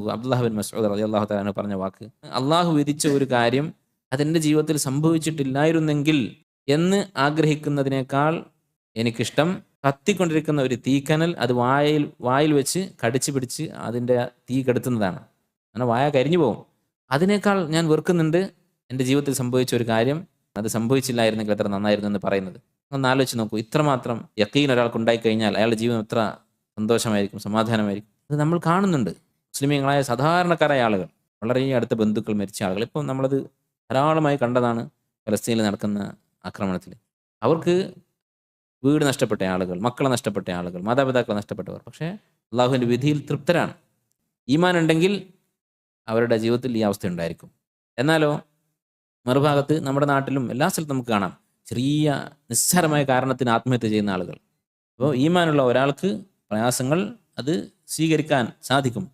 നോക്കൂ, Abdullah bin Masood റളിയല്ലാഹു തആല അൻഹു പറഞ്ഞ വാക്ക്, അള്ളാഹു വിധിച്ച ഒരു കാര്യം അതെൻ്റെ ജീവിതത്തിൽ സംഭവിച്ചിട്ടില്ലായിരുന്നെങ്കിൽ എന്ന് ആഗ്രഹിക്കുന്നതിനേക്കാൾ എനിക്കിഷ്ടം കത്തിക്കൊണ്ടിരിക്കുന്ന ഒരു തീക്കനൽ അത് വായിൽ വെച്ച് കടിച്ചു പിടിച്ച് അതിൻ്റെ തീ കെടുത്തുന്നതാണ്. അങ്ങനെ വായ കരിഞ്ഞു പോകും. അതിനേക്കാൾ ഞാൻ വെറുക്കുന്നുണ്ട് എൻ്റെ ജീവിതത്തിൽ സംഭവിച്ച ഒരു കാര്യം അത് സംഭവിച്ചില്ലായിരുന്നെങ്കിൽ എത്ര നന്നായിരുന്നു എന്ന് പറയുന്നത്. ഒന്ന് ആലോചിച്ച് നോക്കൂ, ഇത്രമാത്രം യഖീൻ ഒരാൾക്ക് ഉണ്ടായിക്കഴിഞ്ഞാൽ അയാളുടെ ജീവിതം എത്ര സന്തോഷമായിരിക്കും, സമാധാനമായിരിക്കും. അത് നമ്മൾ കാണുന്നുണ്ട്. മുസ്ലിമീങ്ങളായ സാധാരണക്കാരായ ആളുകൾ, വളരെ അടുത്ത ബന്ധുക്കൾ മരിച്ച ആളുകൾ, ഇപ്പം നമ്മളത് ധാരാളമായി കണ്ടതാണ്. ഫലസ്തീനിൽ നടക്കുന്ന ആക്രമണത്തിൽ അവർക്ക് വീട് നഷ്ടപ്പെട്ട ആളുകൾ, മക്കളെ നഷ്ടപ്പെട്ട ആളുകൾ, മാതാപിതാക്കളെ നഷ്ടപ്പെട്ടവർ, പക്ഷേ അള്ളാഹുവിൻ്റെ വിധിയിൽ തൃപ്തരാണ്. ഈമാൻ ഉണ്ടെങ്കിൽ അവരുടെ ജീവിതത്തിൽ ഈ അവസ്ഥ ഉണ്ടായിരിക്കും. എന്നാലോ മറുഭാഗത്ത് നമ്മുടെ നാട്ടിലും എല്ലാ സ്ഥലത്തും നമുക്ക് കാണാം ചെറിയ നിസ്സാരമായ കാരണത്തിന് ആത്മഹത്യ ചെയ്യുന്ന ആളുകൾ. അപ്പോൾ ഈമാനുള്ള ഒരാൾക്ക് പ്രയാസങ്ങൾ അത് സ്വീകരിക്കാൻ സാധിക്കും.